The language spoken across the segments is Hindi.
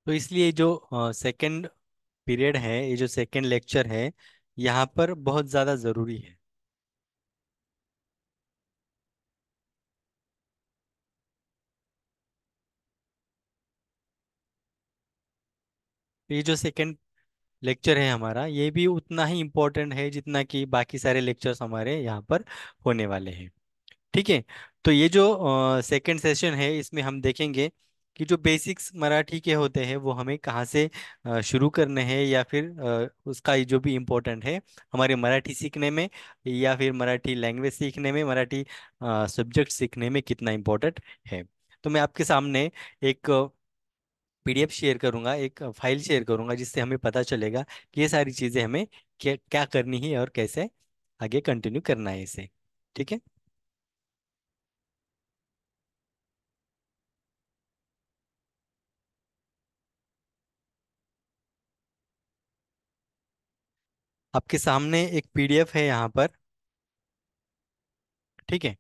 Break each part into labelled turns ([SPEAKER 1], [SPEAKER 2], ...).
[SPEAKER 1] तो इसलिए जो सेकंड पीरियड है, ये जो सेकंड लेक्चर है, यहाँ पर बहुत ज़्यादा ज़रूरी है। ये जो सेकंड लेक्चर है हमारा, ये भी उतना ही इम्पोर्टेंट है जितना कि बाकी सारे लेक्चर्स हमारे यहाँ पर होने वाले हैं। ठीक है। तो ये जो सेकंड सेशन है, इसमें हम देखेंगे कि जो बेसिक्स मराठी के होते हैं वो हमें कहाँ से शुरू करने हैं, या फिर उसका ये जो भी इम्पोर्टेंट है हमारे मराठी सीखने में, या फिर मराठी लैंग्वेज सीखने में, मराठी सब्जेक्ट सीखने में कितना इम्पोर्टेंट है। तो मैं आपके सामने एक पीडीएफ शेयर करूंगा, एक फाइल शेयर करूंगा, जिससे हमें पता चलेगा कि ये सारी चीज़ें हमें क्या क्या करनी है और कैसे आगे कंटिन्यू करना है इसे। ठीक है। आपके सामने एक पीडीएफ है यहाँ पर। ठीक है।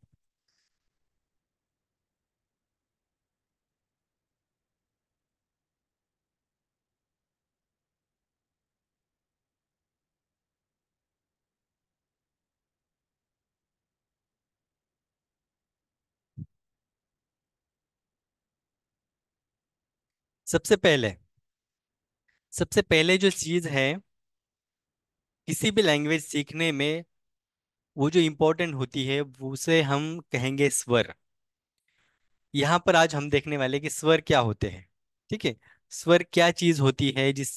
[SPEAKER 1] सबसे पहले सबसे पहले जो चीज़ है किसी भी लैंग्वेज सीखने में, वो जो इम्पोर्टेंट होती है वो उसे हम कहेंगे स्वर। यहाँ पर आज हम देखने वाले कि स्वर क्या होते हैं। ठीक है। स्वर क्या चीज़ होती है जिस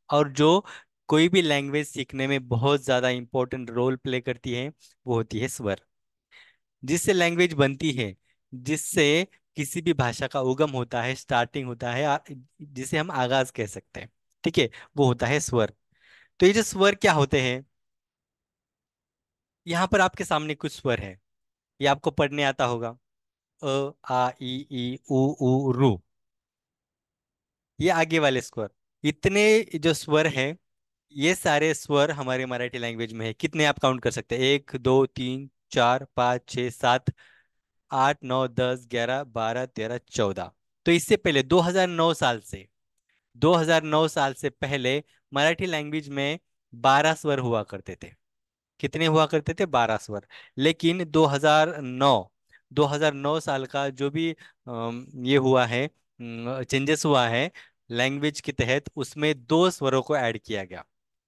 [SPEAKER 1] और जो कोई भी लैंग्वेज सीखने में बहुत ज़्यादा इम्पोर्टेंट रोल प्ले करती है, वो होती है स्वर। जिससे लैंग्वेज बनती है, जिससे किसी भी भाषा का उगम होता है, स्टार्टिंग होता है, जिसे हम आगाज कह सकते हैं। ठीक है। वो होता है स्वर। तो ये जो स्वर क्या होते हैं, यहाँ पर आपके सामने कुछ स्वर है, ये आपको पढ़ने आता होगा। अ, आ, ई उ रू। ये आगे वाले स्वर। इतने जो स्वर हैं, ये सारे स्वर हमारे मराठी लैंग्वेज में है। कितने आप काउंट कर सकते हैं? 1 2 3 4 5 6 7 8 9 10 11 12 13 14। तो इससे पहले 2009 साल से, 2009 साल से पहले मराठी लैंग्वेज में 12 स्वर हुआ करते थे। कितने हुआ करते थे? 12 स्वर। लेकिन 2009 साल का जो भी ये हुआ है, चेंजेस हुआ है लैंग्वेज के तहत, उसमें 2 स्वरों को ऐड किया गया।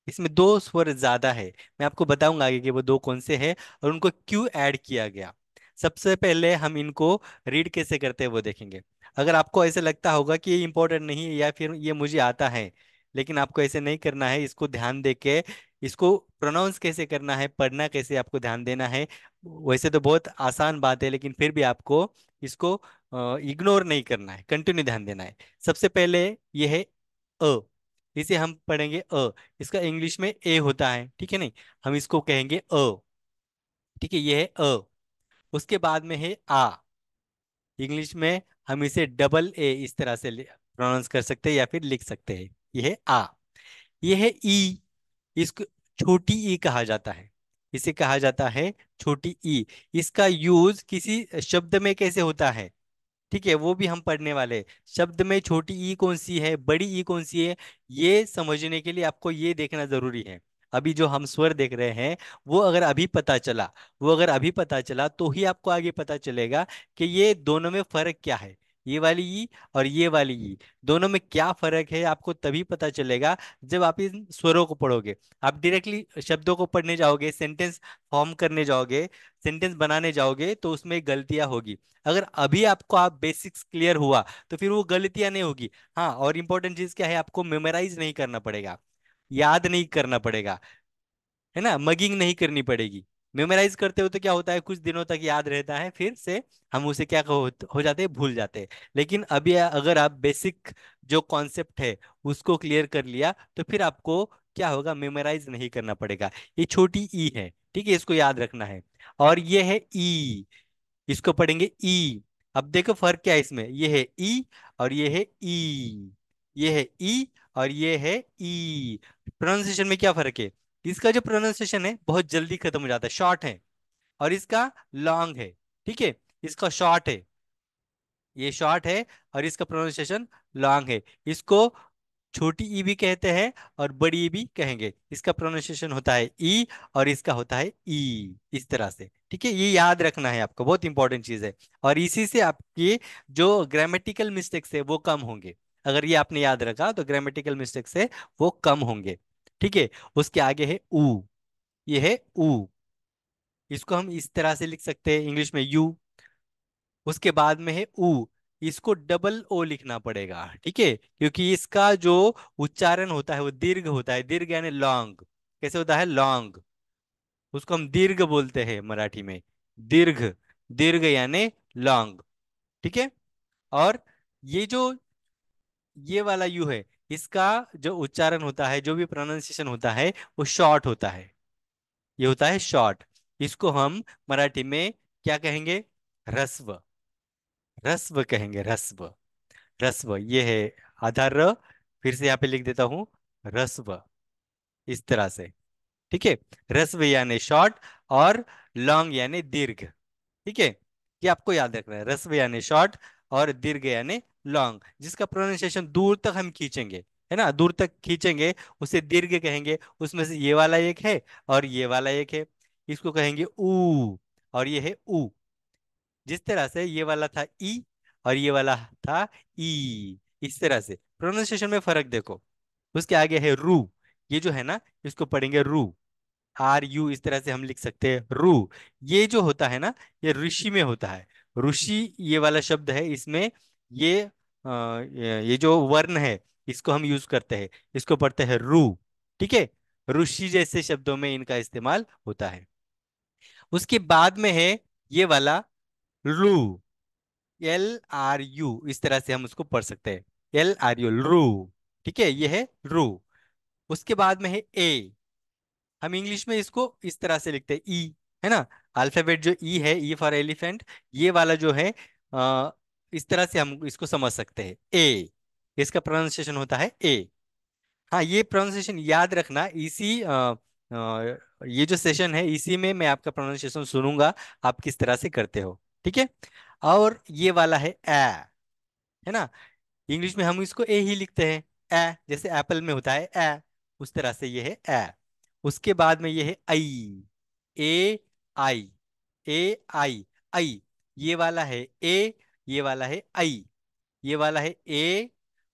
[SPEAKER 1] इसमें 2 स्वर ज्यादा है। मैं आपको बताऊंगा आगे कि वो दो कौन से हैं और उनको क्यों ऐड किया गया। सबसे पहले हम इनको रीड कैसे करते हैं वो देखेंगे। अगर आपको ऐसे लगता होगा कि ये इंपॉर्टेंट नहीं है या फिर ये मुझे आता है, लेकिन आपको ऐसे नहीं करना है। इसको ध्यान दे के इसको प्रोनाउंस कैसे करना है, पढ़ना कैसे, आपको ध्यान देना है। वैसे तो बहुत आसान बात है, लेकिन फिर भी आपको इसको इग्नोर नहीं करना है, कंटिन्यू ध्यान देना है। सबसे पहले ये है अ। इसे हम पढ़ेंगे अ। इसका इंग्लिश में ए होता है, ठीक है नहीं? हम इसको कहेंगे अ। ठीक है, ये है अ। उसके बाद में है आ। इंग्लिश में हम इसे डबल ए इस तरह से प्रोनाउंस कर सकते हैं या फिर लिख सकते हैं। ये है आ। ये है ई। इसको छोटी ई कहा जाता है। इसे कहा जाता है छोटी ई। इसका यूज किसी शब्द में कैसे होता है, ठीक है, वो भी हम पढ़ने वाले हैं। शब्द में छोटी ई कौन सी है, बड़ी ई कौन सी है, ये समझने के लिए आपको ये देखना जरूरी है। अभी जो हम स्वर देख रहे हैं, वो अगर अभी पता चला, वो अगर अभी पता चला तो ही आपको आगे पता चलेगा कि ये दोनों में फर्क क्या है। ये वाली ई और ये वाली ई, दोनों में क्या फर्क है आपको तभी पता चलेगा जब आप इन स्वरों को पढ़ोगे। आप डायरेक्टली शब्दों को पढ़ने जाओगे, सेंटेंस फॉर्म करने जाओगे, सेंटेंस बनाने जाओगे, तो उसमें गलतियां होगी। अगर अभी आपको आप बेसिक्स क्लियर हुआ तो फिर वो गलतियां नहीं होगी। हाँ, और इंपॉर्टेंट चीज क्या है, आपको मेमोराइज नहीं करना पड़ेगा, याद नहीं करना पड़ेगा, है ना, मगिंग नहीं करनी पड़ेगी। मेमोराइज करते हो तो क्या होता है, कुछ दिनों तक याद रहता है, फिर से हम उसे क्या हो जाते हैं, भूल जाते हैं। लेकिन अभी अगर आप बेसिक जो कॉन्सेप्ट है उसको क्लियर कर लिया तो फिर आपको क्या होगा, मेमोराइज नहीं करना पड़ेगा। ये छोटी ई है, ठीक है, इसको याद रखना है। और ये है ई, इसको पढ़ेंगे ई। अब देखो फर्क क्या है इसमें, ये है ई और ये है ई, ये है ई और ये है ई। प्रोनाउंसिएशन में क्या फर्क है, इसका जो प्रोनाउंसिएशन है बहुत जल्दी खत्म हो जाता है, शॉर्ट है, और इसका लॉन्ग है, ठीक है, इसका शॉर्ट है, ये शॉर्ट है, और इसका प्रोनाउंसिएशन लॉन्ग है। इसको छोटी ई भी कहते हैं और बड़ी ई भी कहेंगे। इसका प्रोनाउंसिएशन होता है ई और इसका होता है ई, इस तरह से, ठीक है, ये याद रखना है आपको, बहुत इंपॉर्टेंट चीज है। और इसी से आपके जो ग्रामेटिकल मिस्टेक्स है वो कम होंगे। अगर ये आपने याद रखा तो ग्रामेटिकल मिस्टेक्स है वो कम होंगे, ठीक है। उसके आगे है ऊ, ये है ऊ, इसको हम इस तरह से लिख सकते हैं इंग्लिश में यू। उसके बाद में है ऊ, इसको डबल ओ लिखना पड़ेगा, ठीक है, क्योंकि इसका जो उच्चारण होता है वो दीर्घ होता है, दीर्घ यानी लॉन्ग। कैसे होता है, लॉन्ग, उसको हम दीर्घ बोलते हैं मराठी में, दीर्घ, दीर्घ यानी लॉन्ग, ठीक है। और ये जो ये वाला यू है, इसका जो उच्चारण होता है, जो भी प्रोनाउंसिएशन होता है वो शॉर्ट होता है, ये होता है शॉर्ट। इसको हम मराठी में क्या कहेंगे, ह्रस्व, ह्रस्व कहेंगे, ह्रस्व, रस्व, ये है आधार र, फिर से यहाँ पे लिख देता हूं रस्व, इस तरह से, ठीक है। रस्व यानी शॉर्ट और लॉन्ग यानी दीर्घ, ठीक है, ये आपको याद रखना है, रस्व यानी शॉर्ट और दीर्घ यानी लॉन्ग। जिसका प्रोनाउंसिएशन दूर तक हम खींचेंगे, है ना, दूर तक खींचेंगे, उसे दीर्घ कहेंगे। उसमें से ये वाला एक है और ये वाला एक है, इसको कहेंगे ऊ, और ये है ऊ। जिस तरह से ये वाला था ई और ये वाला था ई, इस तरह से प्रोनाउंसिएशन में फर्क देखो। उसके आगे है रू, ये जो है ना, इसको पढ़ेंगे रू, आर यू, इस तरह से हम लिख सकते हैं रू। ये जो होता है ना, ये ऋषि में होता है, ऋषि ये वाला शब्द है, इसमें ये ये जो वर्ण है इसको हम यूज करते हैं, इसको पढ़ते हैं रू, ठीक है। ऋषि जैसे शब्दों में इनका इस्तेमाल होता है। उसके बाद में है ये वाला रू, एल आर यू, इस तरह से हम उसको पढ़ सकते हैं, एल आर यू, रू, ठीक है, ये है रू। उसके बाद में है ए, हम इंग्लिश में इसको इस तरह से लिखते हैं ई, है ना, अल्फाबेट जो ई है, ई फॉर एलिफेंट, ये वाला जो है आ, इस तरह से हम इसको समझ सकते हैं, ए, इसका प्रोनाउंसिएशन होता है ए। हाँ, ये प्रोनाउंसिएशन याद रखना, इसी ये जो सेशन है इसी में मैं आपका प्रोनाउंसिएशन सुनूंगा, आप किस तरह से करते हो, ठीक है। और ये वाला है ए, है ना, इंग्लिश में हम इसको ए ही लिखते हैं, ए, जैसे एप्पल में होता है ए, उस तरह से ये है ए। उसके बाद में ये है आई, ए आई, ए आई, आई, ये वाला है ए, ये वाला है आई, ये वाला है ए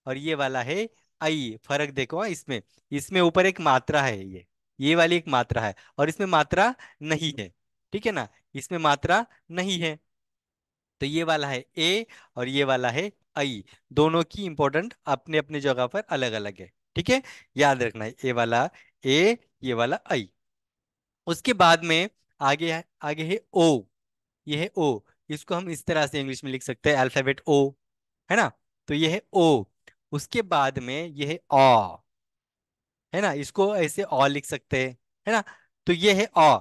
[SPEAKER 1] और ये वाला है आई। फर्क देखो, हाँ, इसमें, इसमें ऊपर एक मात्रा है, ये वाली एक मात्रा है और इसमें मात्रा नहीं है, ठीक है ना, इसमें मात्रा नहीं है। तो ये वाला है ए और ये वाला है आई, दोनों की इंपॉर्टेंट अपने अपने जगह पर अलग अलग है, ठीक है, याद रखना है, ये वाला ए, ये वाला आई। उसके बाद में आगे है ओ, ये है ओ, इसको हम इस तरह से इंग्लिश में लिख सकते हैं, अल्फाबेट ओ, है ना, तो ये है ओ। उसके बाद में ये है अ, है ना, इसको ऐसे और लिख सकते हैं, है ना, तो ये है अ।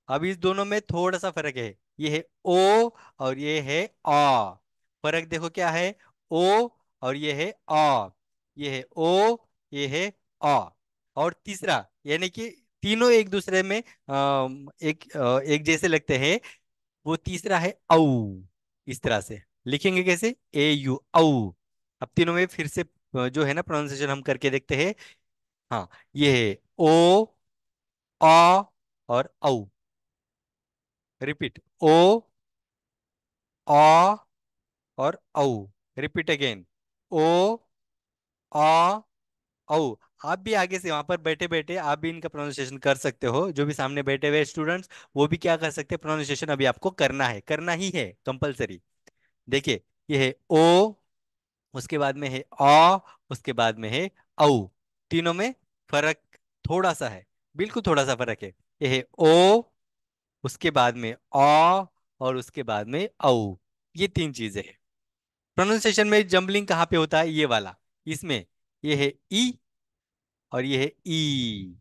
[SPEAKER 1] अब इस दोनों में थोड़ा सा फर्क है, ये है ओ और ये है अ, फर्क देखो क्या है, ओ और ये है अ, ये है ओ, ये है अ। और तीसरा, यानी कि तीनों एक दूसरे में एक जैसे लगते हैं। वो तीसरा है औ। इस तरह से लिखेंगे कैसे, AU, औ। अब तीनों में फिर से जो है ना प्रोनाउंसिएशन हम करके देखते हैं। हाँ, ये है ओ, आ और औ। रिपीट, ओ, आ और औ। रिपीट अगेन, ओ, आ, औ। आप भी आगे से वहां पर बैठे बैठे आप भी इनका प्रोनाउंसिएशन कर सकते हो, जो भी सामने बैठे हुए स्टूडेंट्स वो भी क्या कर सकते हैं, प्रोनाउंसिएशन अभी आपको करना है, करना ही है कंपलसरी। देखिए, ये है ओ, उसके बाद में है आ, उसके बाद में है औ। तीनों में फर्क थोड़ा सा है, बिल्कुल थोड़ा सा फर्क है। ये है ओ, उसके बाद में आ और उसके बाद में औ। ये तीन चीजें हैं। प्रोनाउंसिएशन में जंबलिंग कहाँ पे होता है, ये वाला, इसमें। ये है ई और ये है ई,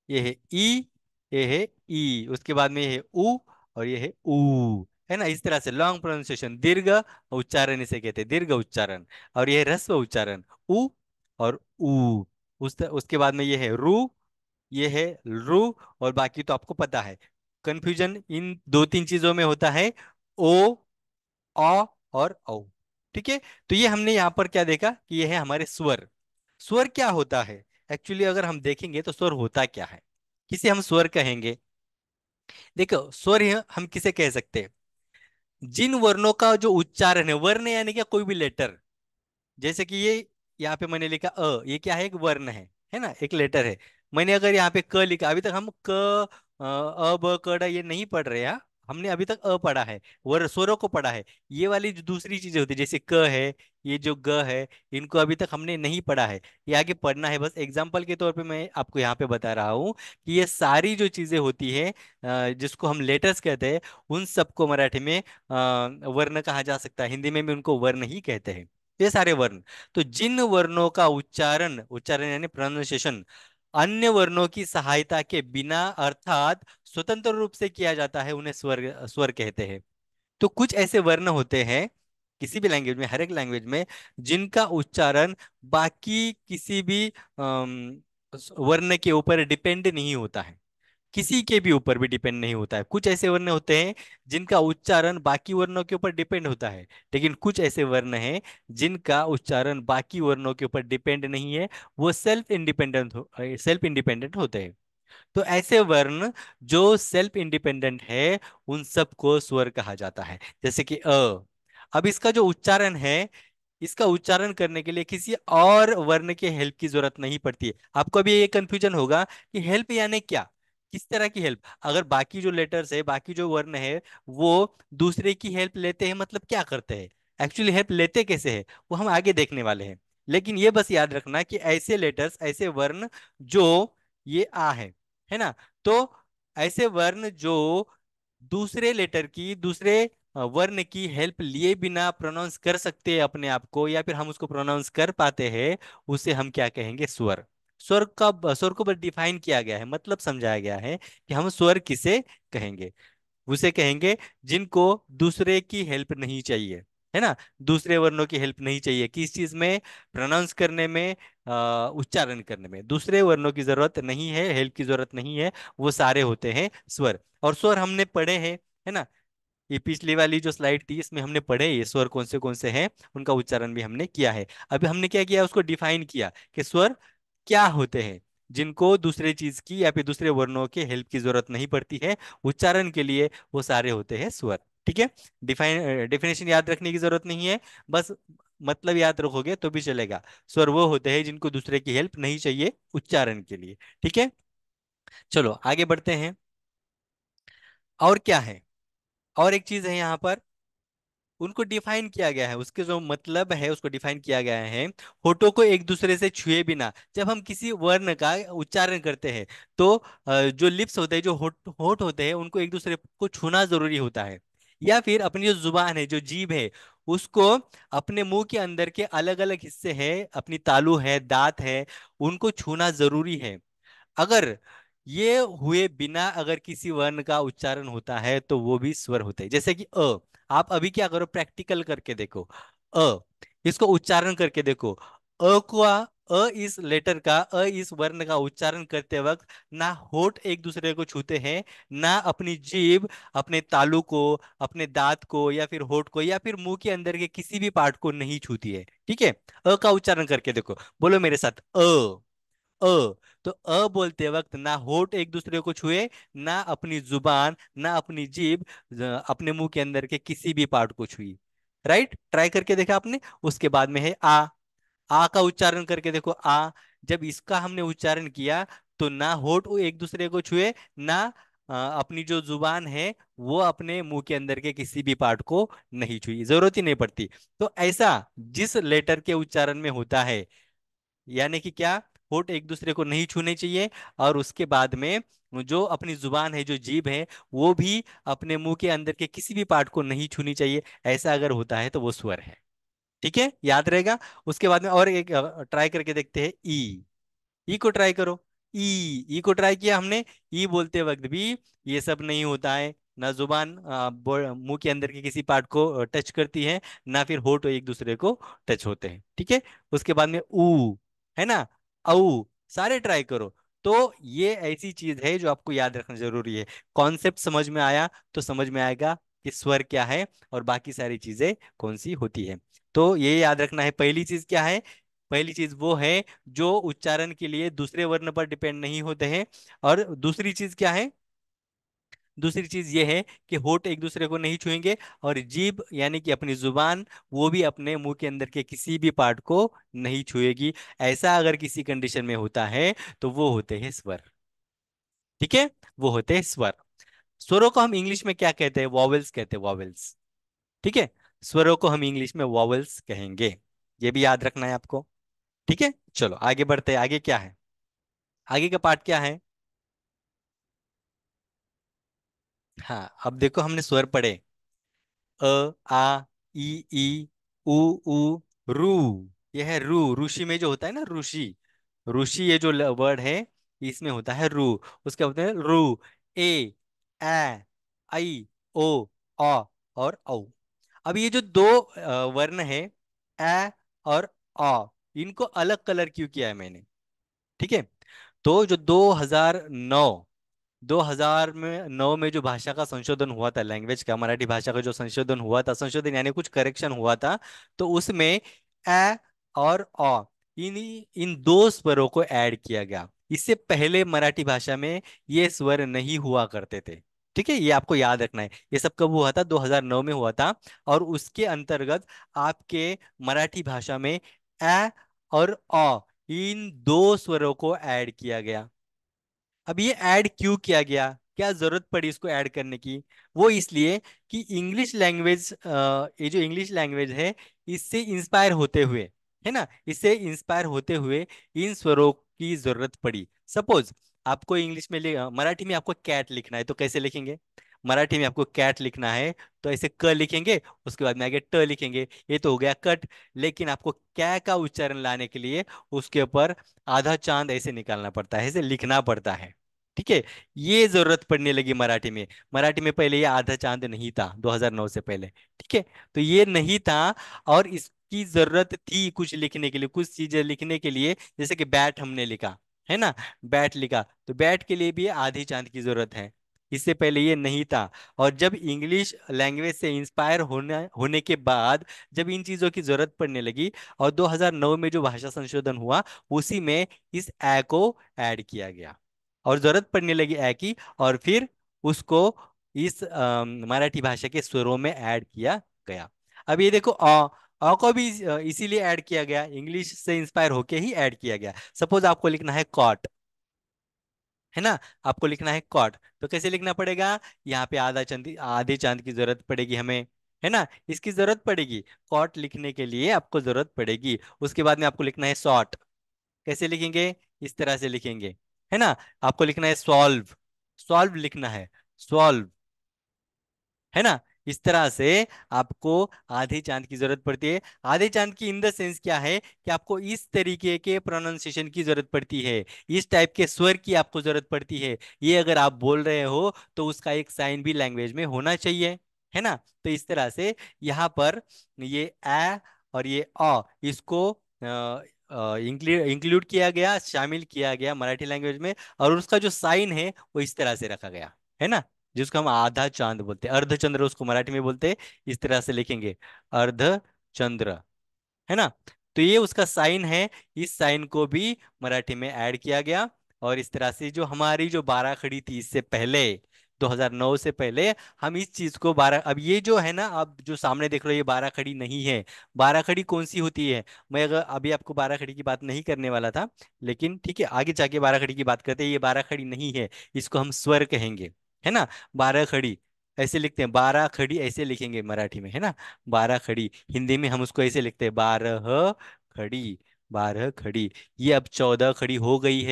[SPEAKER 1] ये है ई, ये है ई, उसके बाद में ये है उ और ये है ऊ। है ना, इस तरह से लॉन्ग प्रोनाउंसिएशन, दीर्घ उच्चारण इसे कहते हैं, दीर्घ उच्चारण। और ये है ह्रस्व उच्चारण, उ और ऊ। उसके बाद में ये है रू, ये है रू। और बाकी तो आपको पता है। कंफ्यूजन इन दो तीन चीजों में होता है, ओ, आ और औ। ठीक है। तो ये हमने यहाँ पर क्या देखा कि ये है हमारे स्वर। स्वर क्या होता है, एक्चुअली अगर हम देखेंगे तो स्वर होता क्या है, किसे हम स्वर कहेंगे। देखो, स्वर हम किसे कह सकते हैं, जिन वर्णों का जो उच्चारण है, वर्ण यानी क्या, कोई भी लेटर। जैसे कि ये यहाँ पे मैंने लिखा अ, ये क्या है, एक वर्ण है ना, एक लेटर है। मैंने अगर यहाँ पे क लिखा, अभी तक हम क, अ ब क ड ये नहीं पढ़ रहे हैं। हमने अभी तक अ पढ़ा है, वर स्वरों को पढ़ा है। ये वाली जो दूसरी चीजें होती है, जैसे क है, ये जो ग है, इनको अभी तक हमने नहीं पढ़ा है। ये आगे पढ़ना है, बस एग्जाम्पल के तौर पे मैं आपको यहाँ पे बता रहा हूँ कि ये सारी जो चीजें होती है, जिसको हम लेटर्स कहते हैं, उन सबको मराठी में वर्ण कहा जा सकता है, हिंदी में भी उनको वर्ण ही कहते हैं। ये सारे वर्ण। तो जिन वर्णों का उच्चारण, उच्चारण यानी प्रोनाउंसिएशन, अन्य वर्णों की सहायता के बिना अर्थात स्वतंत्र रूप से किया जाता है, उन्हें स्वर स्वर कहते हैं। तो कुछ ऐसे वर्ण होते हैं किसी भी लैंग्वेज में, हर एक लैंग्वेज में, जिनका उच्चारण बाकी किसी भी वर्ण के ऊपर डिपेंड नहीं होता है, किसी के भी ऊपर भी डिपेंड नहीं होता है। कुछ ऐसे वर्ण होते हैं जिनका उच्चारण बाकी वर्णों के ऊपर डिपेंड होता है, लेकिन कुछ ऐसे वर्ण हैं जिनका उच्चारण बाकी वर्णों के ऊपर डिपेंड नहीं है, वो सेल्फ इंडिपेंडेंट होते हैं। तो ऐसे वर्ण जो सेल्फ इंडिपेंडेंट है, उन सबको स्वर कहा जाता है। जैसे कि अ, अब इसका जो उच्चारण है, इसका उच्चारण करने के लिए किसी और वर्ण के हेल्प की जरूरत नहीं पड़ती है। आपको अभी ये कंफ्यूजन होगा कि हेल्प यानी क्या, किस तरह की हेल्प। अगर बाकी जो लेटर्स है, बाकी जो वर्ण है, वो दूसरे की हेल्प लेते हैं, मतलब क्या करते हैं, एक्चुअली हेल्प लेते कैसे हैं, वो हम आगे देखने वाले हैं। लेकिन ये बस याद रखना कि ऐसे लेटर्स, ऐसे वर्ण जो ये आ है ना, तो ऐसे वर्ण जो दूसरे लेटर की, दूसरे वर्ण की हेल्प लिए बिना प्रोनाउंस कर सकते हैं अपने आप को, या फिर हम उसको प्रोनाउंस कर पाते हैं, उसे हम क्या कहेंगे, स्वर। स्वर को बस डिफाइन किया गया है, मतलब समझाया गया है कि हम स्वर किसे कहेंगे। उसे कहेंगे जिनको दूसरे की हेल्प नहीं चाहिए, है ना, दूसरे वर्णों की हेल्प नहीं चाहिए, किस चीज में, प्रोनाउंस करने में, उच्चारण करने में दूसरे वर्णों की जरूरत नहीं है, हेल्प की जरूरत नहीं है, वो सारे होते हैं स्वर। और स्वर हमने पढ़े हैं, है ना, ये पिछली वाली जो स्लाइड थी इसमें हमने पढ़े ये स्वर कौन से हैं, उनका उच्चारण भी हमने किया है। अभी हमने क्या किया, उसको डिफाइन किया कि स्वर क्या होते हैं, जिनको दूसरे चीज की या फिर दूसरे वर्णों के हेल्प की जरूरत नहीं पड़ती है उच्चारण के लिए, वो सारे होते हैं स्वर। ठीक है। डेफिनेशन याद रखने की जरूरत नहीं है, बस मतलब याद रखोगे तो भी चलेगा। स्वर वो होते हैं जिनको दूसरे की हेल्प नहीं चाहिए उच्चारण के लिए। ठीक है। चलो आगे बढ़ते हैं। और क्या है, और एक चीज है यहाँ पर, उनको डिफाइन किया गया है, उसके जो मतलब है उसको डिफाइन किया गया है। होठों को एक दूसरे से छुए बिना, जब हम किसी वर्ण का उच्चारण करते हैं, तो जो लिप्स होते हैं, जो होठ होठ होते हैं, उनको एक दूसरे को छूना जरूरी होता है। या फिर अपनी जो जुबान है, जो जीभ है, उसको अपने मुंह के अंदर के अलग अलग हिस्से हैं, अपनी तालू है, दांत है, उनको छूना जरूरी है। अगर ये हुए बिना अगर किसी वर्ण का उच्चारण होता है, तो वो भी स्वर होते हैं। जैसे कि अ, आप अभी क्या करो, प्रैक्टिकल करके देखो। अ, इसको उच्चारण करके देखो। अ इस लेटर का, इस वर्ण का उच्चारण करते वक्त ना होठ एक दूसरे को छूते हैं, ना अपनी जीभ अपने तालू को, अपने दांत को, या फिर होठ को, या फिर मुंह के अंदर के किसी भी पार्ट को नहीं छूती है। ठीक है, का उच्चारण करके देखो, बोलो मेरे साथ, अ। तो बोलते वक्त ना होठ एक दूसरे को छुए, ना अपनी जुबान, ना अपनी जीभ अपने मुंह के अंदर के किसी भी पार्ट को छुई। राइट, ट्राई करके देखा आपने। उसके बाद में है आ का उच्चारण करके देखो, आ। जब इसका हमने उच्चारण किया तो ना होठ वो एक दूसरे को छुए, ना अपनी जो जुबान है वो अपने मुंह के अंदर के किसी भी पार्ट को नहीं छुई, जरूरत ही नहीं पड़ती। तो ऐसा जिस लेटर के उच्चारण में होता है, यानी कि क्या, होठ एक दूसरे को नहीं छूने चाहिए, और उसके बाद में जो अपनी जुबान है, जो जीभ है, वो भी अपने मुंह के अंदर के किसी भी पार्ट को नहीं छूनी चाहिए, ऐसा अगर होता है तो वो स्वर है। ठीक है, याद रहेगा। उसके बाद में और एक ट्राई करके देखते हैं, ई को ट्राई करो। ई को ट्राई किया हमने। ई बोलते वक्त भी ये सब नहीं होता है, ना जुबान मुंह के अंदर के किसी पार्ट को टच करती है, ना फिर होठ एक दूसरे को टच होते हैं। ठीक है, उसके बाद में ऊ, है ना, औ, सारे ट्राई करो। तो ये ऐसी चीज है जो आपको याद रखना जरूरी है। कॉन्सेप्ट समझ में आया तो समझ में आएगा कि स्वर क्या है और बाकी सारी चीजें कौन सी होती है। तो ये याद रखना है, पहली चीज क्या है, पहली चीज वो है जो उच्चारण के लिए दूसरे वर्ण पर डिपेंड नहीं होते हैं। और दूसरी चीज क्या है, दूसरी चीज ये है कि होठ एक दूसरे को नहीं छुएंगे, और जीभ यानी कि अपनी जुबान, वो भी अपने मुंह के अंदर के किसी भी पार्ट को नहीं छुएगी। ऐसा अगर किसी कंडीशन में होता है तो वो होते हैं स्वर। ठीक है, वो होते हैं स्वर। स्वरों को हम इंग्लिश में क्या कहते हैं, वॉवेल्स कहते हैं, वॉवेल्स। ठीक है, स्वरों को हम इंग्लिश में वॉवेल्स कहेंगे, ये भी याद रखना है आपको। ठीक है, चलो आगे बढ़ते हैं। आगे क्या है, आगे का पार्ट क्या है। हाँ, अब देखो हमने स्वर पढ़े, अ, आ, ई, ऊ, ऊ, रू। ये है रू, ऋषि में जो होता है ना, ऋषि, ऋषि ये जो वर्ड है, इसमें होता है रू। उसके होते हैं रू, ए, ए, आई, ओ, औ और औ। अब ये जो दो वर्ण है, ए और औ, इनको अलग कलर क्यों किया है मैंने। ठीक है, तो जो 2009 में जो भाषा का संशोधन हुआ था, लैंग्वेज का, मराठी भाषा का जो संशोधन हुआ था, संशोधन यानी कुछ करेक्शन हुआ था, तो उसमें ए और अ, इन इन दो स्वरों को ऐड किया गया। इससे पहले मराठी भाषा में ये स्वर नहीं हुआ करते थे। ठीक है, ये आपको याद रखना है। ये सब कब हुआ था, 2009 में हुआ था। और उसके अंतर्गत आपके मराठी भाषा में ए और अ, इन दो स्वरों को ऐड किया गया। अब ये ऐड क्यों किया गया, क्या जरूरत पड़ी इसको ऐड करने की, वो इसलिए कि इंग्लिश लैंग्वेज, ये जो इंग्लिश लैंग्वेज है, इससे इंस्पायर होते हुए, है ना, इससे इंस्पायर होते हुए इन स्वरों की जरूरत पड़ी। सपोज आपको इंग्लिश में मराठी में आपको कैट लिखना है तो कैसे लिखेंगे, मराठी में आपको कैट लिखना है तो ऐसे क लिखेंगे, उसके बाद में आगे ट लिखेंगे, ये तो हो गया कट। लेकिन आपको कै का उच्चारण लाने के लिए उसके ऊपर आधा चांद ऐसे निकालना पड़ता है, ऐसे लिखना पड़ता है। ठीक है, ये जरूरत पड़ने लगी मराठी में। मराठी में पहले ये आधा चांद नहीं था 2009 से पहले। ठीक है, तो ये नहीं था, और इसकी जरूरत थी कुछ लिखने के लिए, कुछ चीजें लिखने के लिए, जैसे कि बैट हमने लिखा, है ना, बैट लिखा, तो बैट के लिए भी आधी चांद की जरूरत है। इससे पहले ये नहीं था। और जब इंग्लिश लैंग्वेज से इंस्पायर होने के बाद जब इन चीजों की जरूरत पड़ने लगी, और 2009 में जो भाषा संशोधन हुआ, उसी में इस ए को ऐड किया गया, और जरूरत पड़ने लगी ए की, और फिर उसको इस मराठी भाषा के स्वरों में ऐड किया गया। अब ये देखो अ को भी इसीलिए ऐड किया गया, इंग्लिश से इंस्पायर होके ही ऐड किया गया। सपोज आपको लिखना है कॉट, है ना, आपको लिखना है कॉट, तो कैसे लिखना पड़ेगा, यहाँ पे आधे चांद की जरूरत पड़ेगी हमें, है ना, इसकी जरूरत पड़ेगी, कॉट लिखने के लिए आपको जरूरत पड़ेगी। उसके बाद में आपको लिखना है सॉर्ट, कैसे लिखेंगे, इस तरह से लिखेंगे, है ना। आपको लिखना है सॉल्व, सॉल्व लिखना है, सॉल्व, है ना। इस तरह से आपको आधे चांद की जरूरत पड़ती है। आधे चांद की इन द सेंस क्या है कि आपको इस तरीके के प्रोनाउंसिएशन की जरूरत पड़ती है, इस टाइप के स्वर की आपको जरूरत पड़ती है। ये अगर आप बोल रहे हो तो उसका एक साइन भी लैंग्वेज में होना चाहिए, है ना। तो इस तरह से यहाँ पर ये ए और ये इसको इंक्लूड किया गया, शामिल किया गया मराठी लैंग्वेज में। और उसका जो साइन है वो इस तरह से रखा गया, है ना, जिसको हम आधा चांद बोलते हैं, अर्धचंद्र उसको मराठी में बोलते हैं। इस तरह से लिखेंगे, अर्धचंद्र, है ना। तो ये उसका साइन है, इस साइन को भी मराठी में ऐड किया गया। और इस तरह से जो हमारी जो 12 खड़ी थी इससे पहले, 2009 से पहले, हम इस चीज को 12, अब ये जो है ना, आप जो सामने देख रहे हो ये 12 खड़ी नहीं है। 12 खड़ी कौन सी होती है, मैं अगर अभी आपको 12 खड़ी की बात नहीं करने वाला था, लेकिन ठीक है आगे जाके 12 खड़ी की बात करते हैं। ये 12 खड़ी नहीं है, इसको हम स्वर कहेंगे, है ना। 12 खड़ी ऐसे लिखते हैं, 12 खड़ी ऐसे लिखेंगे मराठी में, है ना। 12 खड़ी, हिंदी में हम उसको ऐसे लिखते हैं, 12 खड़ी, 12 खड़ी। ये अब 14 खड़ी हो गई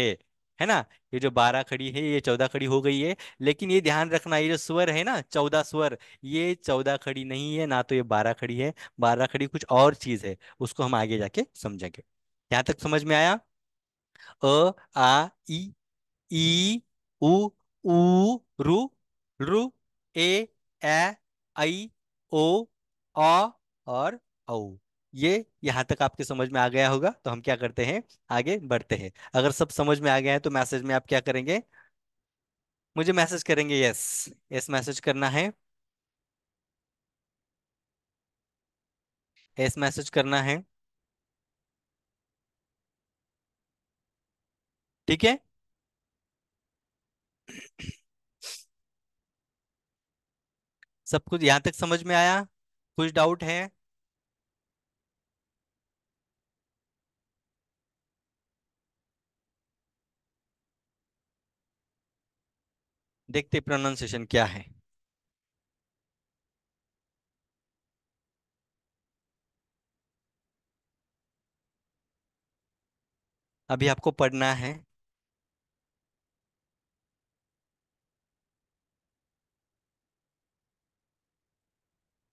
[SPEAKER 1] है ना। ये जो 12 खड़ी है ये 14 खड़ी हो गई है। लेकिन ये ध्यान रखना, ये जो स्वर है ना 14 स्वर, ये 14 खड़ी नहीं है ना, तो ये 12 खड़ी है। 12 खड़ी कुछ और चीज है, उसको हम आगे जाके समझेंगे। यहाँ तक समझ में आया? अ, आ, ई, ई, उ, ऊ, रू, रू, ए, ए, आई, ओ, आ और औ। ये यहाँ तक आपके समझ में आ गया होगा। तो हम क्या करते हैं, आगे बढ़ते हैं। अगर सब समझ में आ गया है तो मैसेज में आप क्या करेंगे, मुझे मैसेज करेंगे, यस। यस मैसेज करना है, यस मैसेज करना है। ठीक है, सब कुछ यहाँ तक समझ में आया? कुछ डाउट है? देखते प्रोनाउंसिएशन क्या है। अभी आपको पढ़ना है।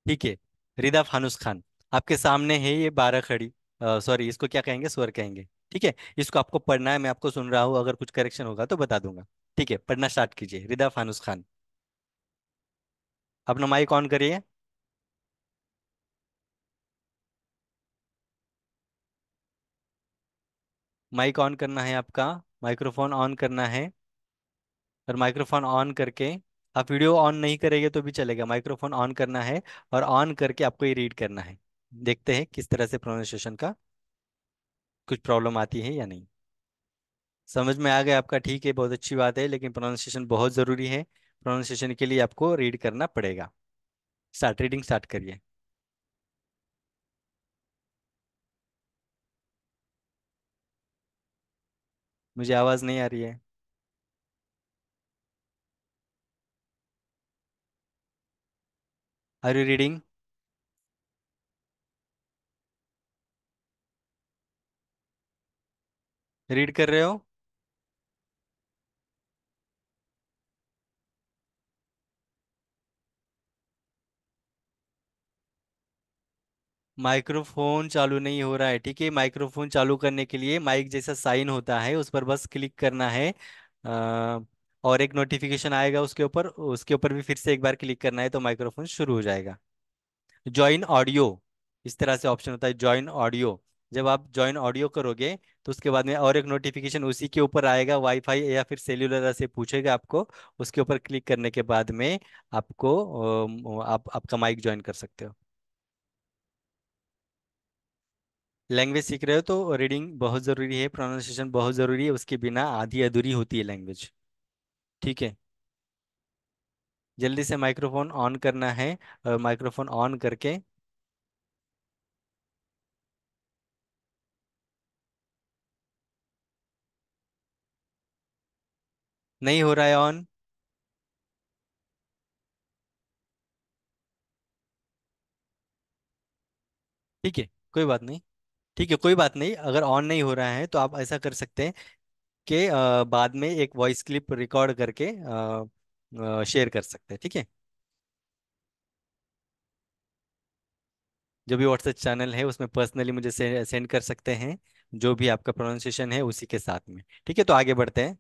[SPEAKER 1] ठीक है, रिदा फानुस खान, आपके सामने है ये 12 खड़ी, सॉरी इसको क्या कहेंगे, स्वर कहेंगे। ठीक है, इसको आपको पढ़ना है, मैं आपको सुन रहा हूँ, अगर कुछ करेक्शन होगा तो बता दूंगा। ठीक है, पढ़ना स्टार्ट कीजिए, रिदा फानुस खान। अपना माइक ऑन करिए। माइक ऑन करना है आपका, माइक्रोफोन ऑन करना है। और माइक्रोफोन ऑन करके, आप वीडियो ऑन नहीं करेंगे तो भी चलेगा, माइक्रोफोन ऑन करना है। और ऑन करके आपको ये रीड करना है। देखते हैं किस तरह से प्रोनाउंसिएशन का कुछ प्रॉब्लम आती है या नहीं। समझ में आ गया आपका, ठीक है, बहुत अच्छी बात है, लेकिन प्रोनाउंसिएशन बहुत ज़रूरी है। प्रोनाउंसिएशन के लिए आपको रीड करना पड़ेगा। स्टार्ट, रीडिंग स्टार्ट करिए। मुझे आवाज़ नहीं आ रही है। Are you reading? रीड कर रहे हो? माइक्रोफोन चालू नहीं हो रहा है, ठीक है। माइक्रोफोन चालू करने के लिए माइक जैसा साइन होता है उस पर बस क्लिक करना है। और एक नोटिफिकेशन आएगा उसके ऊपर, उसके ऊपर भी फिर से एक बार क्लिक करना है तो माइक्रोफोन शुरू हो जाएगा। ज्वाइन ऑडियो, इस तरह से ऑप्शन होता है, ज्वाइन ऑडियो। जब आप ज्वाइन ऑडियो करोगे तो उसके बाद में और एक नोटिफिकेशन उसी के ऊपर आएगा, वाईफाई या फिर सेल्यूलर से पूछेगा आपको। उसके ऊपर क्लिक करने के बाद में आपको आप आपका माइक ज्वाइन कर सकते हो। लैंग्वेज सीख रहे हो तो रीडिंग बहुत ज़रूरी है, प्रोनाउंसिएशन बहुत ज़रूरी है, उसके बिना आधी अधूरी होती है लैंग्वेज। ठीक है, जल्दी से माइक्रोफोन ऑन करना है। और माइक्रोफोन ऑन करके, नहीं हो रहा है ऑन। ठीक है, कोई बात नहीं। ठीक है, कोई बात नहीं, अगर ऑन नहीं हो रहा है तो आप ऐसा कर सकते हैं कि बाद में एक वॉइस क्लिप रिकॉर्ड करके शेयर कर सकते हैं। ठीक है, जो भी व्हाट्सएप चैनल है उसमें पर्सनली मुझे सेंड कर सकते हैं, जो भी आपका प्रोनाउंसिएशन है उसी के साथ में। ठीक है, तो आगे बढ़ते हैं।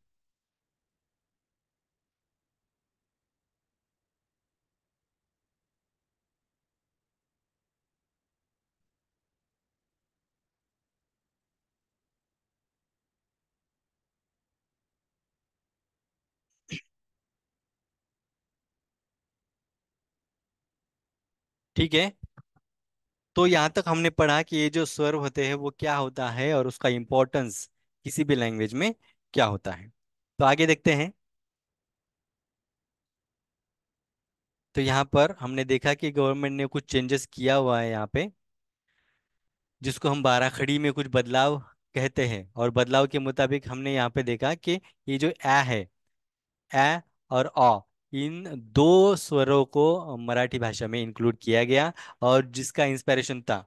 [SPEAKER 1] ठीक है। तो यहाँ तक हमने पढ़ा कि ये जो स्वर होते हैं वो क्या होता है और उसका इम्पोर्टेंस किसी भी लैंग्वेज में क्या होता है। तो आगे देखते हैं। तो यहाँ पर हमने देखा कि गवर्नमेंट ने कुछ चेंजेस किया हुआ है यहाँ पे, जिसको हम बाराखड़ी में कुछ बदलाव कहते हैं। और बदलाव के मुताबिक हमने यहाँ पे देखा कि ये जो ए है, ए और अ, इन दो स्वरों को मराठी भाषा में इंक्लूड किया गया। और जिसका इंस्पिरेशन था,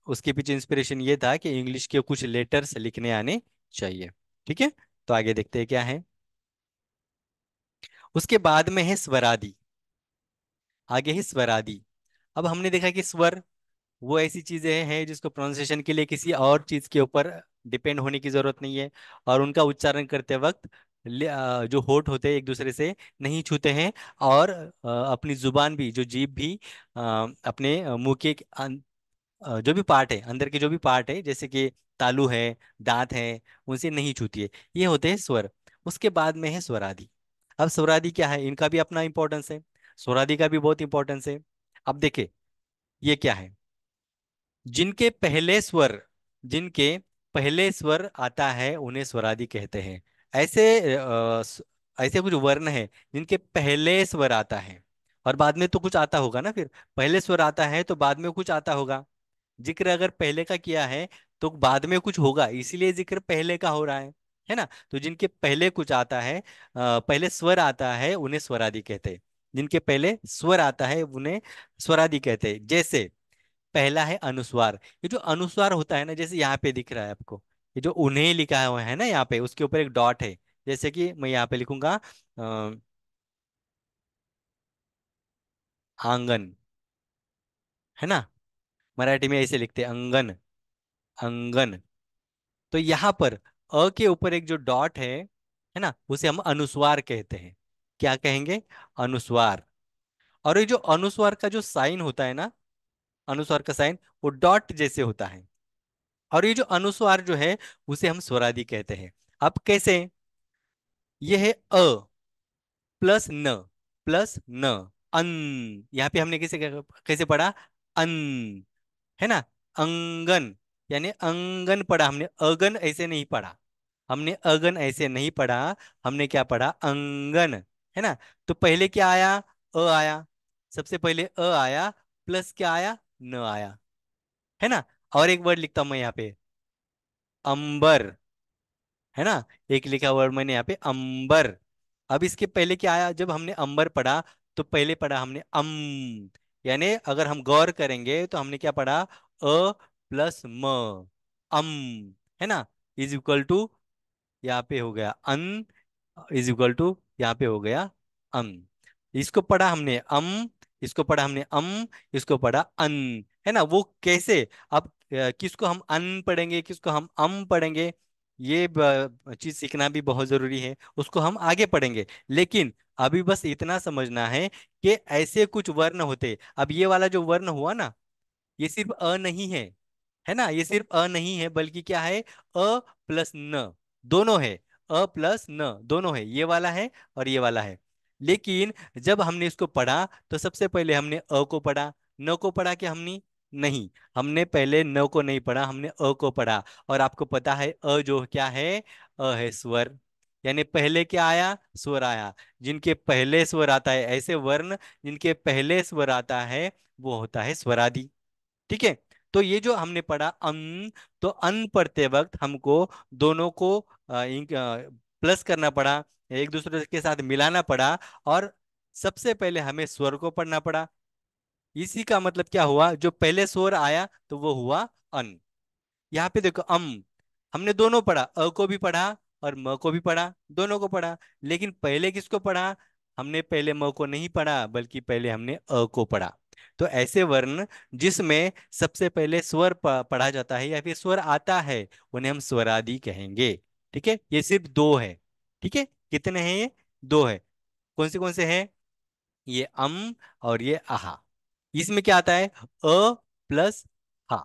[SPEAKER 1] उसके पीछे इंस्पिरेशन ये था कि इंग्लिश के कुछ लेटर्स लिखने आने चाहिए। ठीक है। तो आगे देखते हैं क्या है। उसके बाद में है स्वरादि। आगे है स्वरादि। अब हमने देखा कि स्वर वो ऐसी चीजें हैं जिसको प्रोनाउंसिएशन के लिए किसी और चीज के ऊपर डिपेंड होने की जरूरत नहीं है। और उनका उच्चारण करते वक्त जो होंठ होते हैं एक दूसरे से नहीं छूते हैं। और अपनी जुबान भी, जो जीभ भी अपने मुंह के जो भी पार्ट है, अंदर के जो भी पार्ट है, जैसे कि तालू है, दांत है, उनसे नहीं छूती है। ये होते हैं स्वर। उसके बाद में है स्वरादि। अब स्वरादि क्या है, इनका भी अपना इंपॉर्टेंस है। स्वरादि का भी बहुत इंपॉर्टेंस है। अब देखे ये क्या है। जिनके पहले स्वर, जिनके पहले स्वर आता है उन्हें स्वरादि कहते हैं। ऐसे ऐसे कुछ वर्ण है जिनके पहले स्वर आता है और बाद में तो कुछ आता होगा ना। फिर पहले स्वर आता है तो बाद में कुछ आता होगा। जिक्र अगर पहले का किया है तो बाद में कुछ होगा, इसीलिए जिक्र पहले का हो रहा है ना। तो जिनके पहले कुछ आता है, पहले स्वर आता है, उन्हें स्वरादि कहते हैं। जिनके पहले स्वर आता है उन्हें स्वरादि कहते हैं। जैसे पहला है अनुस्वार। ये जो अनुस्वार होता है ना, जैसे यहाँ पे दिख रहा है आपको, ये जो उन्हें लिखा हुआ है ना यहाँ पे, उसके ऊपर एक डॉट है। जैसे कि मैं यहाँ पे लिखूंगा आंगन, है ना। मराठी में ऐसे लिखते हैं अंगन, अंगन। तो यहाँ पर अ के ऊपर एक जो डॉट है ना, उसे हम अनुस्वार कहते हैं। क्या कहेंगे? अनुस्वार। और ये जो अनुस्वार का जो साइन होता है ना, अनुस्वार का साइन वो डॉट जैसे होता है। और ये जो अनुस्वार जो है उसे हम स्वरादि कहते हैं। अब कैसे? ये है अ प्लस न, प्लस न, अन। यहाँ पे हमने कैसे कैसे पढ़ा? अन, है ना। अंगन, यानी अंगन पढ़ा हमने, अगन ऐसे नहीं पढ़ा। हमने अगन ऐसे नहीं पढ़ा। हमने क्या पढ़ा? अंगन, है ना। तो पहले क्या आया? अ आया। सबसे पहले अ आया, प्लस क्या आया? न आया, है ना। और एक वर्ड लिखता हूं मैं यहाँ पे, अंबर, है ना। एक लिखा वर्ड मैंने यहाँ पे, अंबर। अब इसके पहले क्या आया? जब हमने अंबर पढ़ा तो पहले पढ़ा हमने यानी अगर हम गौर करेंगे तो हमने क्या पढ़ा? अ प्लस म, अम, है ना, इज इक्वल टू, यहाँ पे हो गया अन, इज इक्वल टू, यहाँ पे हो गया अम। इसको पढ़ा हमने इसको पढ़ा हमने इसको पढ़ा अन, है ना। वो कैसे? अब किसको हम अन पढ़ेंगे, किसको हम पढ़ेंगे, ये चीज सीखना भी बहुत जरूरी है। उसको हम आगे पढ़ेंगे। लेकिन अभी बस इतना समझना है कि ऐसे कुछ वर्ण होते। अब ये वाला जो वर्ण हुआ ना, ये सिर्फ अ नहीं है ना। ये सिर्फ अ नहीं है, बल्कि क्या है? अ प्लस न, दोनों है। अ प्लस न दोनों है, ये वाला है और ये वाला है। लेकिन जब हमने इसको पढ़ा तो सबसे पहले हमने अ को पढ़ा, न को पढ़ा कि हमने नहीं। हमने पहले न को नहीं पढ़ा, हमने अ को पढ़ा। और आपको पता है अ जो क्या है? अ है स्वर। यानी पहले क्या आया? स्वर आया। जिनके पहले स्वर आता है, ऐसे वर्ण जिनके पहले स्वर आता है, वो होता है स्वरादि। ठीक है। तो ये जो हमने पढ़ा तो अन पढ़ते वक्त हमको दोनों को प्लस करना पड़ा, एक दूसरे के साथ मिलाना पड़ा। और सबसे पहले हमें स्वर को पढ़ना पड़ा। इसी का मतलब क्या हुआ? जो पहले स्वर आया तो वो हुआ अन। यहाँ पे देखो हमने दोनों पढ़ा, अ को भी पढ़ा और म को भी पढ़ा, दोनों को पढ़ा। लेकिन पहले किसको पढ़ा? हमने पहले म को नहीं पढ़ा, बल्कि पहले हमने अ को पढ़ा। तो ऐसे वर्ण जिसमें सबसे पहले स्वर पढ़ा जाता है या फिर स्वर आता है, उन्हें हम स्वरादि कहेंगे। ठीक है। ये सिर्फ दो है। ठीक है। कितने हैं ये? दो है। कौन से हैं? ये और ये आहा। इसमें क्या आता है? अ प्लस हा,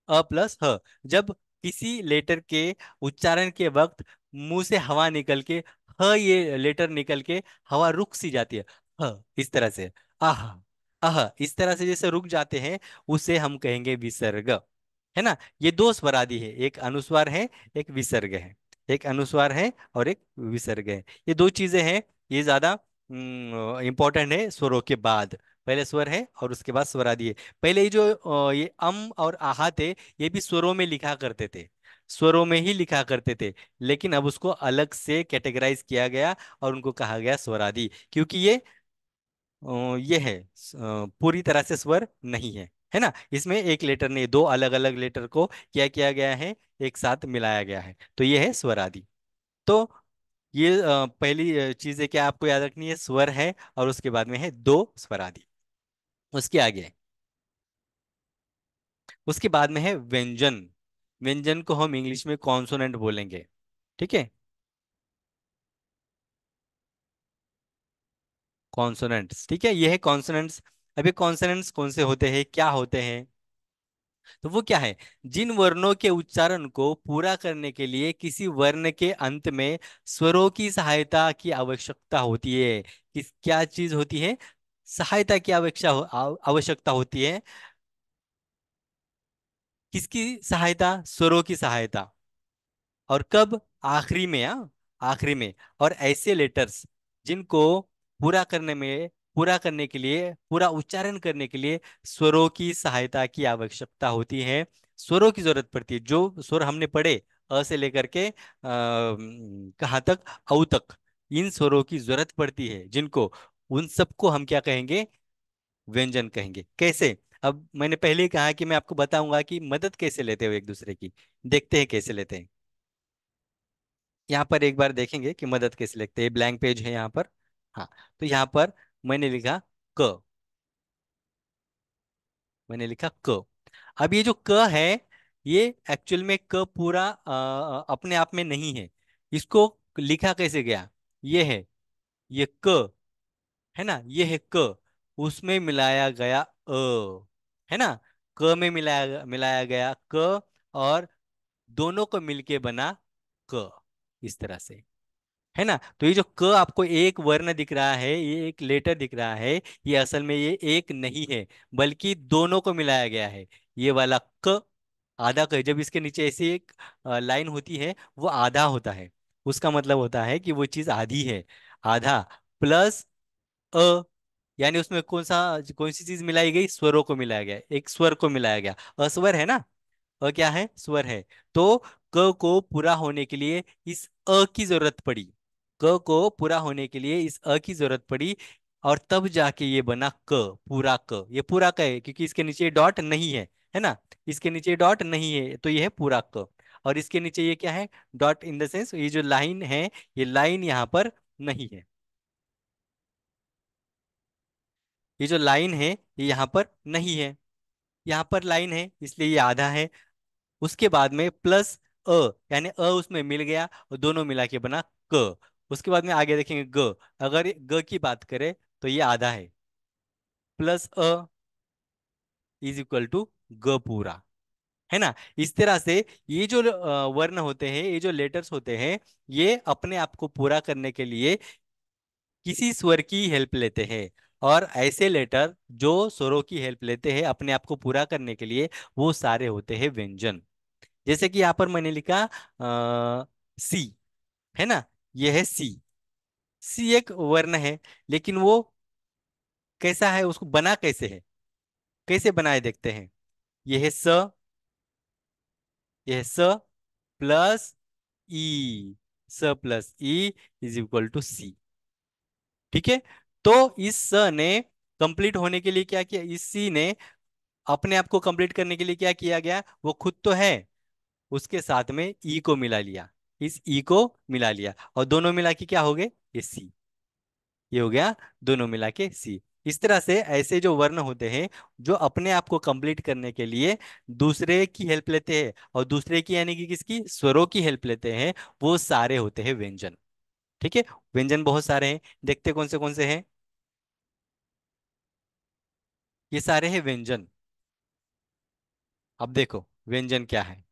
[SPEAKER 1] अ प्लस ह। जब किसी लेटर के उच्चारण के वक्त मुंह से हवा निकल के ह, ये लेटर निकल के हवा रुक सी जाती है, ह, इस तरह से, आहा, इस तरह से जैसे रुक जाते हैं, उसे हम कहेंगे विसर्ग। है ना? ये दो स्वरादि है, एक अनुस्वार है, एक विसर्ग है। एक अनुस्वार है और एक विसर्ग है। ये दो चीजें हैं, ये ज्यादा इंपॉर्टेंट है स्वरों के बाद। पहले स्वर है और उसके बाद स्वरादि है। पहले ये जो ये और आहा थे, ये भी स्वरों में लिखा करते थे, स्वरों में ही लिखा करते थे। लेकिन अब उसको अलग से कैटेगराइज किया गया और उनको कहा गया स्वरादि, क्योंकि ये है पूरी तरह से स्वर नहीं है। है ना? इसमें एक लेटर नहीं, दो अलग अलग लेटर को क्या किया गया है, एक साथ मिलाया गया है, तो ये है स्वर आदि। तो ये पहली चीज है क्या आपको याद रखनी है, स्वर है और उसके बाद में है दो स्वर आदि। उसके आगे, उसके बाद में है व्यंजन। व्यंजन को हम इंग्लिश में कॉन्सोनेंट बोलेंगे। ठीक है? कॉन्सोनेंट्स, ठीक है, ये है कॉन्सोनेंट्स। अभी कॉन्सोनेंट्स कौन से होते हैं, क्या होते हैं? तो वो क्या है, जिन वर्णों के उच्चारण को पूरा करने के लिए किसी वर्ण के अंत में स्वरों की सहायता की आवश्यकता होती है। किस क्या चीज होती है, सहायता की आवश्यकता होती है। किसकी सहायता, स्वरों की सहायता। और कब, आखिरी में, आखिरी में। और ऐसे लेटर्स जिनको पूरा करने में, पूरा करने के लिए, पूरा उच्चारण करने के लिए स्वरों की सहायता की आवश्यकता होती है, स्वरों की जरूरत पड़ती है। जो स्वर हमने पढ़े, अ से लेकर के कहाँ तक, औ तक, इन स्वरों की जरूरत पड़ती है जिनको, उन सबको हम क्या कहेंगे, व्यंजन कहेंगे। कैसे? अब मैंने पहले ही कहा कि मैं आपको बताऊंगा कि मदद कैसे लेते हो एक दूसरे की। देखते हैं कैसे लेते हैं। यहाँ पर एक बार देखेंगे कि मदद कैसे लिखते हैं, ब्लैंक पेज है यहाँ पर। हाँ, तो यहाँ पर मैंने लिखा क, मैंने लिखा क। अब ये जो क है, ये एक्चुअल में क पूरा अपने आप में नहीं है। इसको लिखा कैसे गया, ये है, ये क, है ना, ये है क, उसमें मिलाया गया है ना, क में मिलाया मिलाया गया क, और दोनों को मिलके बना क, इस तरह से। है ना? तो ये जो क आपको एक वर्ण दिख रहा है, ये एक लेटर दिख रहा है, ये असल में ये एक नहीं है, बल्कि दोनों को मिलाया गया है। ये वाला क, आधा क, जब इसके नीचे ऐसी एक लाइन होती है, वो आधा होता है। उसका मतलब होता है कि वो चीज आधी है। आधा प्लस अ, यानी उसमें कौन सी चीज मिलाई गई, स्वरों को मिलाया गया, एक स्वर को मिलाया गया। अस्वर है ना, क्या है, स्वर है। तो क को पूरा होने के लिए इस अ की जरूरत पड़ी, क को पूरा होने के लिए इस अ की जरूरत पड़ी, और तब जाके ये बना क, पूरा क। ये पूरा क है क्योंकि इसके नीचे डॉट नहीं है ना, इसके नीचे डॉट नहीं है, तो ये है पूरा क। और इसके नीचे ये क्या है, डॉट इन द सेंस, ये जो लाइन है, ये लाइन यहाँ पर नहीं है। ये जो लाइन है, ये यहाँ पर नहीं है, यहाँ पर लाइन है, इसलिए ये आधा है। उसके बाद में प्लस अ, यानी उसमें मिल गया और दोनों मिला के बना क। उसके बाद में आगे देखेंगे ग, अगर ग की बात करें तो ये आधा है, plus a is equal to ग पूरा। है ना? इस तरह से ये जो वर्ण होते हैं, ये जो लेटर्स होते हैं, ये अपने आप को पूरा करने के लिए किसी स्वर की हेल्प लेते हैं। और ऐसे लेटर जो स्वरों की हेल्प लेते हैं अपने आप को पूरा करने के लिए, वो सारे होते हैं व्यंजन। जैसे कि यहाँ पर मैंने लिखा सी, है ना, ये है सी। सी एक वर्ण है, लेकिन वो कैसा है, उसको बना कैसे है, कैसे बनाए देखते हैं। ये है स, ये है स plus E, S plus E is equal to C. ठीक है? तो इस स ने कंप्लीट होने के लिए क्या किया, इस सी ने अपने आप को कंप्लीट करने के लिए क्या किया गया, वो खुद तो है, उसके साथ में ई को मिला लिया, इस ई को मिला लिया, और दोनों मिला के क्या हो गए, ये सी। ये हो गया दोनों मिला के सी। इस तरह से ऐसे जो वर्ण होते हैं, जो अपने आप को कंप्लीट करने के लिए दूसरे की हेल्प लेते हैं, और दूसरे की यानी कि किसकी, स्वरों की हेल्प लेते हैं, वो सारे होते हैं व्यंजन। ठीक है? व्यंजन बहुत सारे हैं, देखते कौन से हैं। ये सारे हैं व्यंजन। अब देखो व्यंजन क्या है।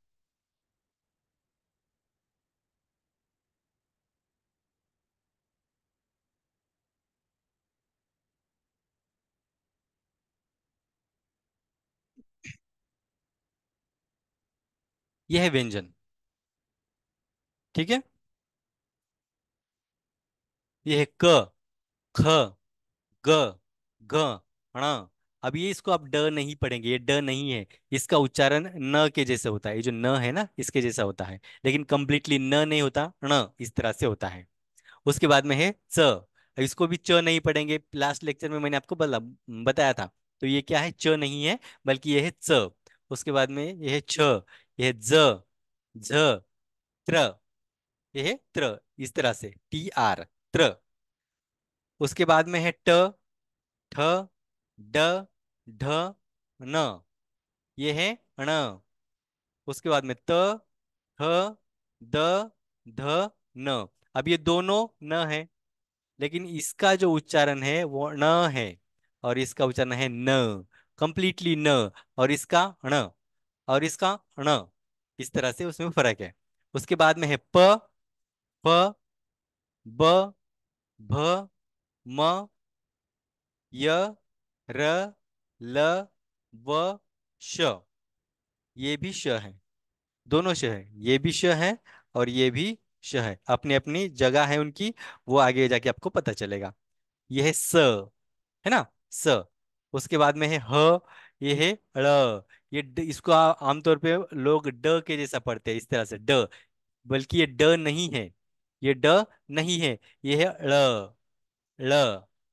[SPEAKER 1] यह है व्यंजन। ठीक है। यह है क, ख, ग, घ, ण। अब ये इसको आप ड नहीं पढ़ेंगे, ये ड नहीं है। इसका उच्चारण न के जैसे होता है, ये जो न है ना इसके जैसा होता है, लेकिन कंप्लीटली न नहीं होता, ण इस तरह से होता है। उसके बाद में है च। अब इसको भी च नहीं पढ़ेंगे, लास्ट लेक्चर में मैंने आपको बताया था। तो ये क्या है, च नहीं है, बल्कि ये है च। उसके बाद में ये है छ, ये है ज, झ, त्र, ये है त्र, इस तरह से टी आर, त्र। उसके बाद में है ट, ठ, ड, ढ, न, ये है ण। उसके बाद में त, थ, द, ध, न। अब ये दोनों न है, लेकिन इसका जो उच्चारण है वो न है, और इसका उच्चारण है न, कंप्लीटली न। और इसका ण, और इसका ण, इस तरह से उसमें फर्क है। उसके बाद में है प, फ, ब, भ, म, य, र, ल, व, श। ये भी श है, दोनों श है, ये भी श है और ये भी श है, अपनी अपनी जगह है उनकी, वो आगे जाके आपको पता चलेगा। यह है स, है ना, स। उसके बाद में है ह, ये है ड़। ये इसको आमतौर पे लोग ड के जैसा पढ़ते हैं, इस तरह से ड, बल्कि ये ड नहीं है, ये ड नहीं है, ये है ड़, ड़,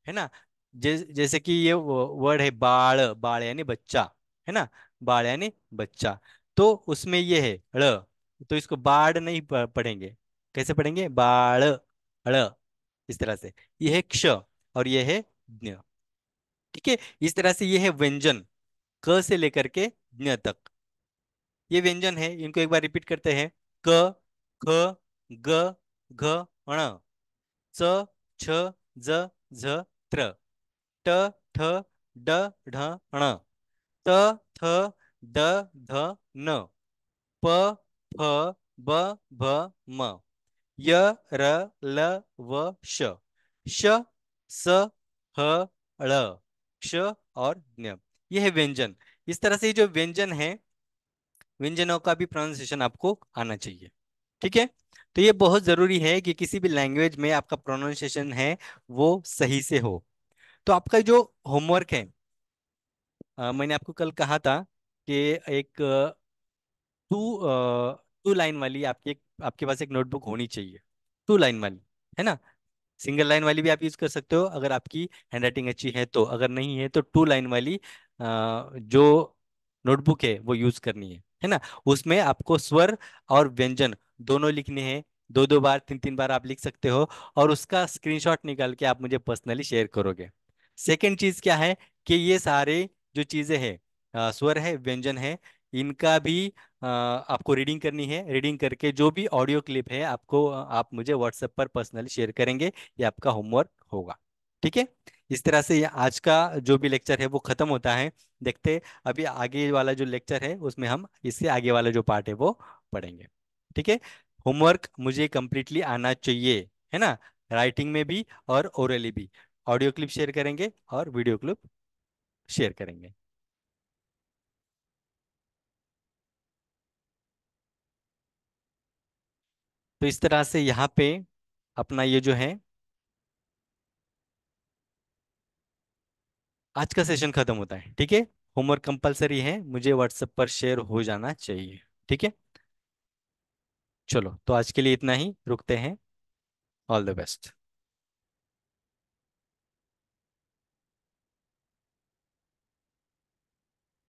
[SPEAKER 1] है ना। जैसे कि ये वर्ड है बाळ, बाळ यानी बच्चा, है ना, बाळ यानी बच्चा। तो उसमें ये है ड़, तो इसको बाढ़ नहीं पढ़ेंगे, कैसे पढ़ेंगे, बाळ, ड़, इस तरह से। ये है क्ष, और ये है ज्ञ। ठीक है, इस तरह से ये है व्यंजन, क से लेकर के ज्ञ तक, ये व्यंजन है। इनको एक बार रिपीट करते हैं। क, ख, ग, घ, ण, च, छ, ज, झ, त्र, ट, ठ, ड, ढ, ण, त, थ, द, ध, न, प, फ, ब, भ, म, य, र, ल, व, श, श, स, ह, ळ, क्ष और ज्ञ। यह है व्यंजन। इस तरह से ये जो व्यंजन है, व्यंजनों का भी प्रोनाउंसिएशन आपको आना चाहिए। ठीक है। तो ये बहुत जरूरी है कि किसी भी लैंग्वेज में आपका प्रोनाउंसिएशन है वो सही से हो। तो आपका जो होमवर्क है, मैंने आपको कल कहा था कि एक टू टू लाइन वाली आपके पास एक नोटबुक होनी चाहिए, टू लाइन वाली, है ना। सिंगल लाइन वाली भी आप यूज कर सकते हो अगर आपकी हैंडराइटिंग अच्छी है तो, अगर नहीं है तो टू लाइन वाली जो नोटबुक है वो यूज करनी है ना। उसमें आपको स्वर और व्यंजन दोनों लिखने हैं, दो दो बार, तीन तीन बार आप लिख सकते हो, और उसका स्क्रीनशॉट निकाल के आप मुझे पर्सनली शेयर करोगे। सेकंड चीज क्या है कि ये सारे जो चीजें हैं, स्वर है, व्यंजन है, इनका भी आपको रीडिंग करनी है। रीडिंग करके जो भी ऑडियो क्लिप है आपको आप मुझे व्हाट्सएप पर पर्सनली शेयर करेंगे, ये आपका होमवर्क होगा। ठीक है। इस तरह से ये आज का जो भी लेक्चर है वो खत्म होता है। देखते अभी आगे वाला जो लेक्चर है उसमें हम इससे आगे वाला जो पार्ट है वो पढ़ेंगे। ठीक है। होमवर्क मुझे कंप्लीटली आना चाहिए, है ना, राइटिंग में भी और ओरली भी। ऑडियो क्लिप शेयर करेंगे और वीडियो क्लिप शेयर करेंगे। तो इस तरह से यहाँ पे अपना ये जो है आज का सेशन खत्म होता है। ठीक है। होमवर्क कंपलसरी है, मुझे व्हाट्सएप पर शेयर हो जाना चाहिए। ठीक है। चलो, तो आज के लिए इतना ही, रुकते हैं। All the best.